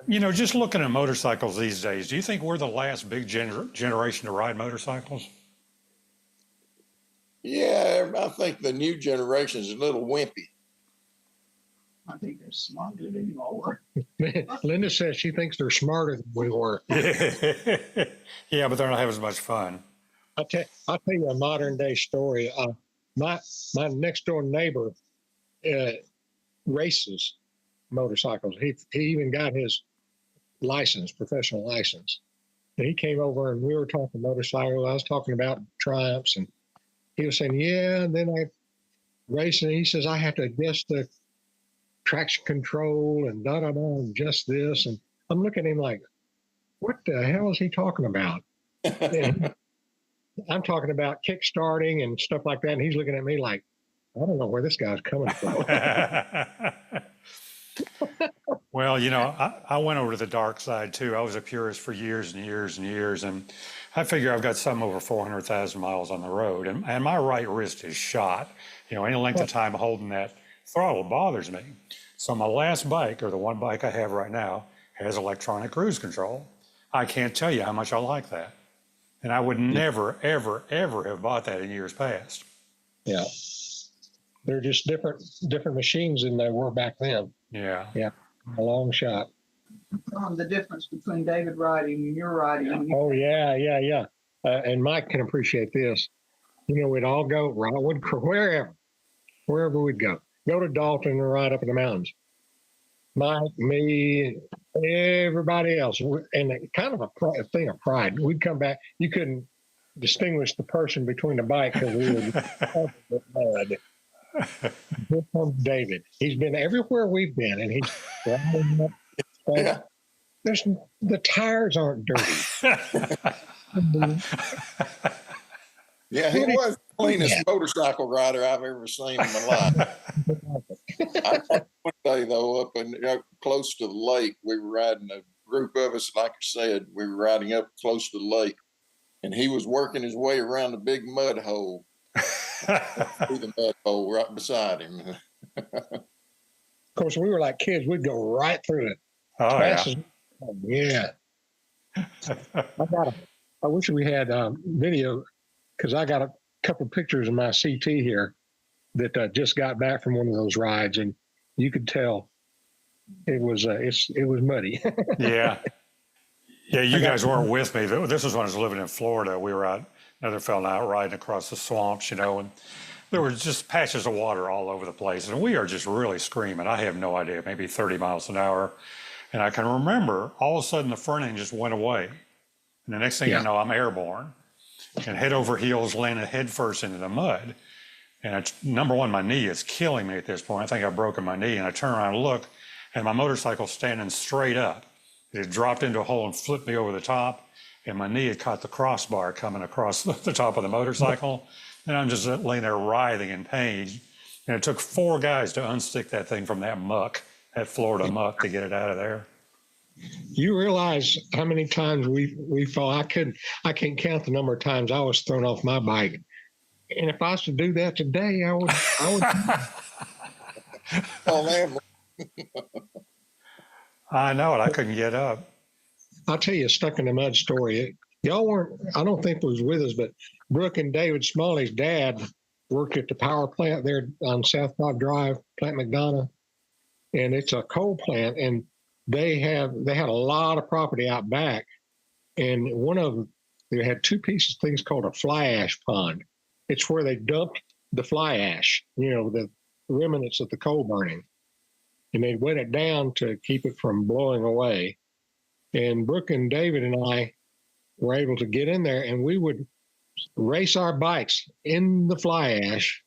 You know, just looking at motorcycles these days, do you think we're the last big generation to ride motorcycles? Yeah, I think the new generation is a little wimpy. I think they're smarter anymore. Linda says she thinks they're smarter than we were. Yeah, but they're not having as much fun. I'll tell you a modern day story. My next door neighbor races motorcycles. He even got his license, professional license. And he came over and we were talking motorcycle. I was talking about Triumphs, and he was saying, "Yeah." And then I racing. He says, "I have to adjust the traction control and da da da, and just this." And I'm looking at him like, "What the hell is he talking about?" And I'm talking about kick starting and stuff like that. And he's looking at me like, I don't know where this guy's coming from. Well, you know, I went over to the dark side too. I was a purist for years and years and years. And I figure I've got some over 400,000 miles on the road. And my right wrist is shot. You know, any length of time holding that throttle bothers me. So my last bike, or the one bike I have right now, has electronic cruise control. I can't tell you how much I like that. And I would never, ever, ever have bought that in years past. Yeah. They're just different machines than they were back then. Yeah. Yeah. A long shot. The difference between David riding and your riding. Oh, yeah. And Mike can appreciate this. You know, we'd all go, wherever we'd go to Dalton and ride up in the mountains. Mike, me, everybody else, and kind of a thing of pride. We'd come back. You couldn't distinguish the person between the bike because we would covered with mud. Here comes David. He's been everywhere we've been, and he's riding up. Yeah. The tires aren't dirty. Yeah, he was the cleanest motorcycle rider I've ever seen in my life. I remember one day though, up in close to the lake, we were riding, a group of us, like I said, we were riding up close to the lake, and he was working his way around the big mud hole. Through the mud hole right beside him. Of course, we were like kids. We'd go right through it. Oh, yeah. I wish we had video, because I got a couple pictures of my CT here that just got back from one of those rides, and you could tell it was muddy. Yeah. Yeah, you guys weren't with me. This was when I was living in Florida. We were out, another fella out riding across the swamps, you know, and there were just patches of water all over the place. And we are just really screaming. I have no idea, maybe 30 miles an hour. And I can remember all of a sudden the front end just went away. And the next thing you know, I'm airborne and head over heels, landed head first into the mud. And number one, my knee is killing me at this point. I think I've broken my knee. And I turn around and look, and my motorcycle's standing straight up. It had dropped into a hole and flipped me over the top, and my knee had caught the crossbar coming across the top of the motorcycle. And I'm just laying there writhing in pain. And it took 4 guys to unstick that thing from that muck, that Florida muck, to get it out of there. You realize how many times we fall? I can't count the number of times I was thrown off my bike. And if I was to do that today, I would. Oh man. I know it. I couldn't get up. I'll tell you a stuck in the mud story. Y'all weren't, I don't think it was with us, but Brooke and David Smalley's dad worked at the power plant there on South Bob Drive, Plant McDonough. And it's a coal plant, and they had a lot of property out back. And one of them, they had 2 pieces of things called a fly ash pond. It's where they dumped the fly ash, the remnants of the coal burning. And they wet it down to keep it from blowing away. And Brooke and David and I were able to get in there, and we would race our bikes in the fly ash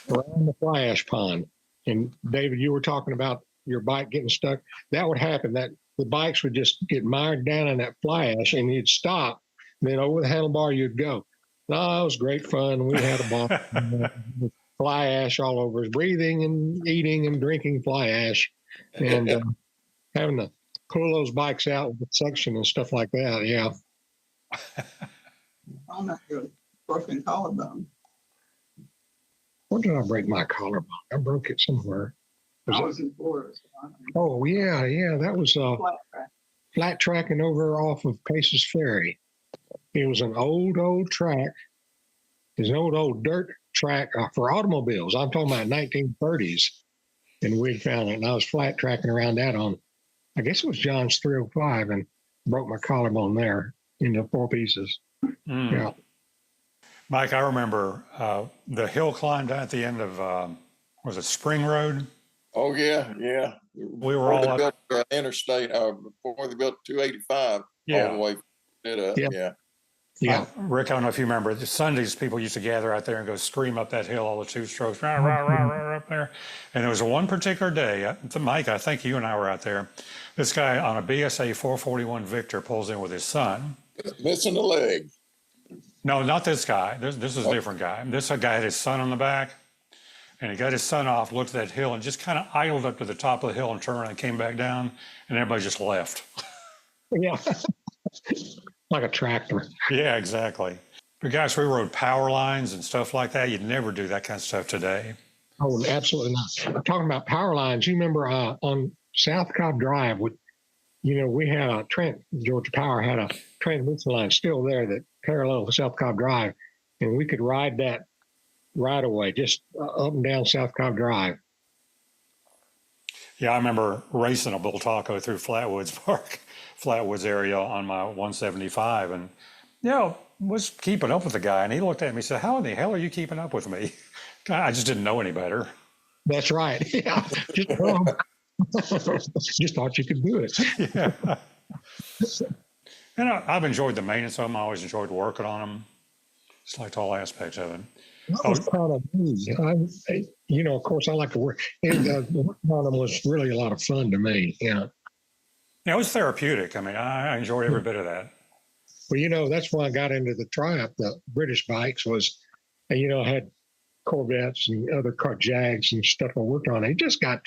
around the fly ash pond. And David, you were talking about your bike getting stuck. That would happen. That the bikes would just get mired down in that fly ash, and you'd stop. And then over the handlebar you'd go. No, it was great fun. We had a ball. Fly ash all over us, breathing and eating and drinking fly ash, and having to pull those bikes out with the suction and stuff like that. Yeah. on that broken collarbone. Where did I break my collarbone? I broke it somewhere. I was in Florida. So I don't know. Oh yeah. That was Flat track. flat tracking over off of Paces Ferry. It was an old track. It's an old dirt track for automobiles. I'm talking about 1930s. And we found it, and I was flat tracking around that on, I guess it was John's 305, and broke my collarbone there into 4 pieces. Mm. Yeah. Mike, I remember the hill climb down at the end of, was it Spring Road? Oh, yeah, yeah. We were all Before up. they built interstate, before they built 285 all Yeah. the way it up. Yeah. Yeah. Yeah. Rick, I don't know if you remember, the Sundays people used to gather out there and go scream up that hill, all the two strokes, rah, rah, rah, rah, up there. And there was one particular day, Mike, I think you and I were out there. This guy on a BSA 441 Victor pulls in with his son. Missing a leg. No, not this guy. This is a Oh. different guy. This guy had his son on the back, and he got his son off, looked at that hill, and just kind of idled up to the top of the hill and turned around and came back down, and everybody just left. Yeah. Like a tractor. Yeah, exactly. But guys, we rode power lines and stuff like that. You'd never do that kind of stuff today. Oh, absolutely not. Talking about power lines, you remember on South Cobb Drive, we had Georgia Power had a transmission line still there that paralleled South Cobb Drive, and we could ride that right away, just up and down South Cobb Drive. Yeah, I remember racing a bull taco through Flatwoods area on my 175, and was keeping up with the guy, and he looked at me and said, "How in the hell are you keeping up with me?" I just didn't know any better. That's right. Yeah. Just thought you could do it. Yeah. And I've enjoyed the maintenance of them. I always enjoyed working on them. Just liked all aspects of it. That was kind of me. Of course, I like to work. And working on them was really a lot of fun to me. Yeah, it was therapeutic. I mean, I enjoyed every bit of that. Well, that's why I got into the Triumph, the British bikes was, I had Corvettes and other car Jags and stuff I worked on. I got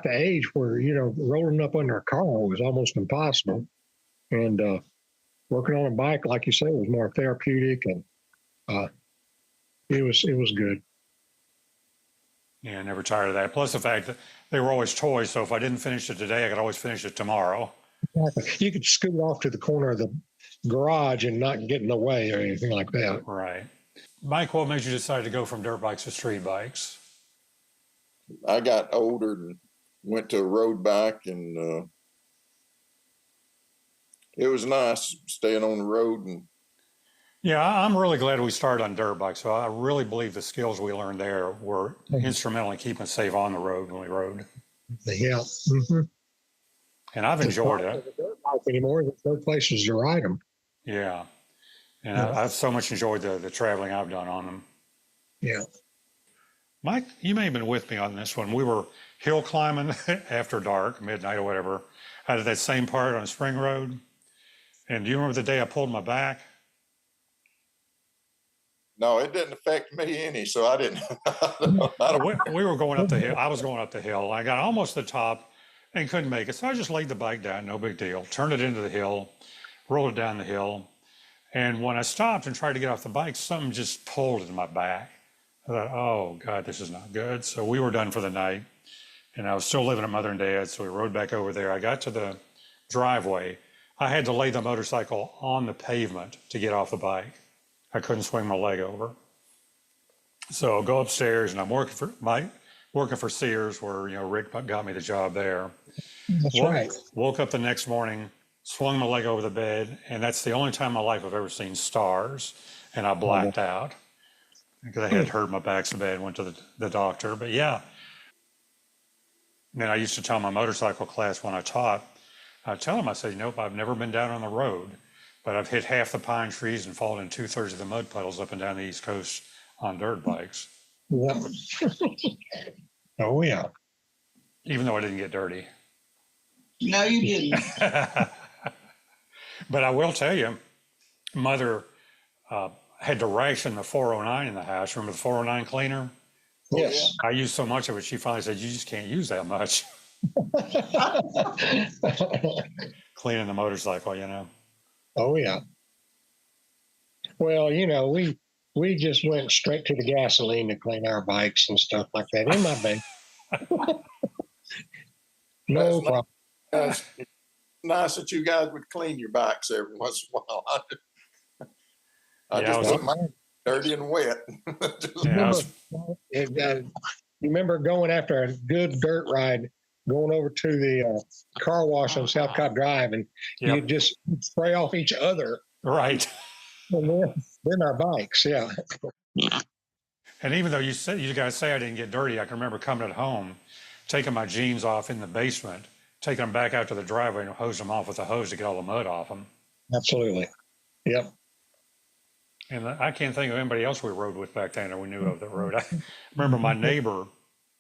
the age where, rolling up under a car was almost impossible. And working on a bike, like you say, was more therapeutic, and it was good. Yeah, never tired of that. Plus the fact that they were always toys, so if I didn't finish it today, I could always finish it tomorrow. You could scoot off to the corner of the garage and not get in the way or anything like that. Right. Mike, what made you decide to go from dirt bikes to street bikes? I got older and went to a road bike, and it was nice staying on the road. And Yeah, I'm really glad we started on dirt bikes. So I really believe the skills we learned there were instrumental in keeping us safe on the road when we rode. Yeah. Mm-hmm. And I've enjoyed it. Anymore, there's no places to ride them. Yeah. And I've so much enjoyed the traveling I've done on them. Yeah. Mike, you may have been with me on this one. We were hill climbing after dark, midnight or whatever, out of that same part on Spring Road. And do you remember the day I pulled my back? no, it didn't affect me any, so I didn't. I don't We were going up the hill. I was going up the hill. I got almost to the top and couldn't make it. So I just laid the bike down, no big deal. Turned it into the hill, rolled it down the hill. And when I stopped and tried to get off the bike, something just pulled in my back. I thought, oh, God, this is not good. So we were done for the night. And I was still living at Mother and Dad's, so we rode back over there. I got to the driveway. I had to lay the motorcycle on the pavement to get off the bike. I couldn't swing my leg over. So I go upstairs, and I'm working for Sears, where Rick got me the job there. That's right. Woke up the next morning, swung my leg over the bed, and that's the only time in my life I've ever seen stars. And I blacked out because I had hurt my back so bad. Went to the doctor, but yeah. And then I used to tell my motorcycle class when I taught, I tell them, I said, nope, I've never been down on the road, but I've hit half the pine trees and fallen in 2/3 of the mud puddles up and down the East Coast on dirt bikes. Yeah. Oh, yeah. Even though I didn't get dirty. No, you didn't. But I will tell you, Mother had to ration the 409 in the house. Remember the 409 cleaner? Yes. I used so much of it, she finally said, you just can't use that much. Cleaning the motorcycle, Oh, yeah. Well, we just went straight to the gasoline to clean our bikes and stuff like that in my bank. That's No problem. nice. It's nice that you guys would clean your bikes every once in a while. I Yeah, I just was, put mine dirty and wet. Just- yeah, I Remember, was, you remember going after a good dirt ride, going over to the car wash on South Cobb Drive, and you yep, just spray off each other right. and then our bikes. Yeah. And even though you guys say I didn't get dirty, I can remember coming at home, taking my jeans off in the basement, taking them back out to the driveway and hosing them off with a hose to get all the mud off them. Absolutely. Yep. And I can't think of anybody else we rode with back then or we knew of that rode. I remember my neighbor.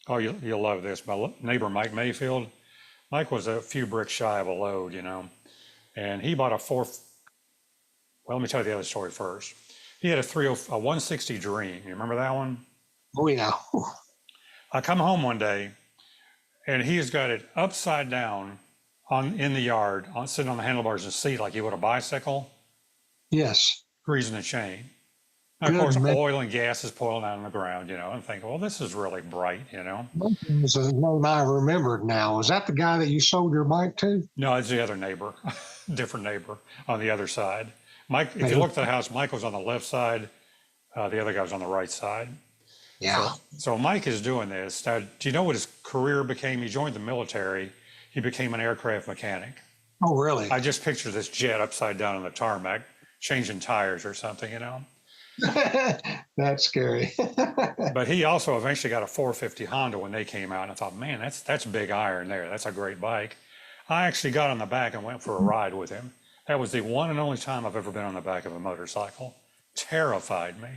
Oh, you'll love this. My neighbor, Mike Mayfield. Mike was a few bricks shy of a load, and he bought well, let me tell you the other story first. He had a 160 Dream. You remember that one? Oh yeah. I come home one day and he's got it upside down in the yard, sitting on the handlebars of the seat like he would a bicycle, Yes. greasing the chain. Now, of Good course, man. oil and gas is pouring out on the ground, and thinking, well, this is really bright. This is the name I remembered now. Was that the guy that you sold your bike to? No, it's the other neighbor, different neighbor on the other side. Mike, if you Hey. look at the house, Mike was on the left side, the other guy was on the right side. Yeah. So Mike is doing this. Now, do you know what his career became? He joined the military. He became an aircraft mechanic. Oh, really? I just picture this jet upside down on the tarmac, changing tires or something. That's scary. But he also eventually got a 450 Honda when they came out, and I thought, man, that's big iron there. That's a great bike. I actually got on the back and went for a ride with him. That was the one and only time I've ever been on the back of a motorcycle. Terrified me.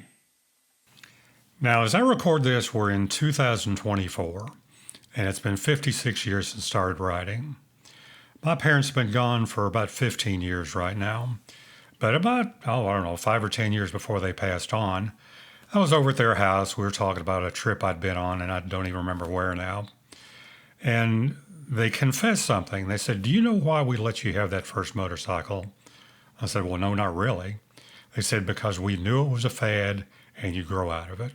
Now, as I record this, we're in 2024, and it's been 56 years since I started riding. My parents have been gone for about 15 years right now. But about, I don't know, 5 or 10 years before they passed on, I was over at their house. We were talking about a trip I'd been on, and I don't even remember where now. And they confessed something. They said, "Do you know why we let you have that first motorcycle?" I said, "Well, no, not really." They said, "Because we knew it was a fad and you grow out of it."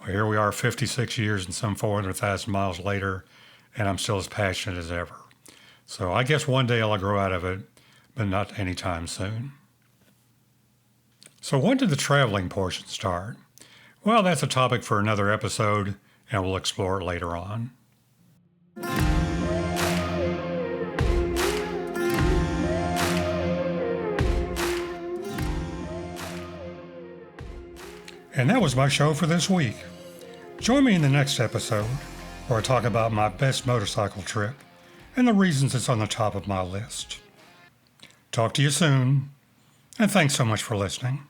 Well, here we are 56 years and some 400,000 miles later, and I'm still as passionate as ever. So I guess one day I'll grow out of it, but not anytime soon. So when did the traveling portion start? Well, that's a topic for another episode, and we'll explore it later on. And that was my show for this week. Join me in the next episode, where I talk about my best motorcycle trip and the reasons it's on the top of my list. Talk to you soon, and thanks so much for listening.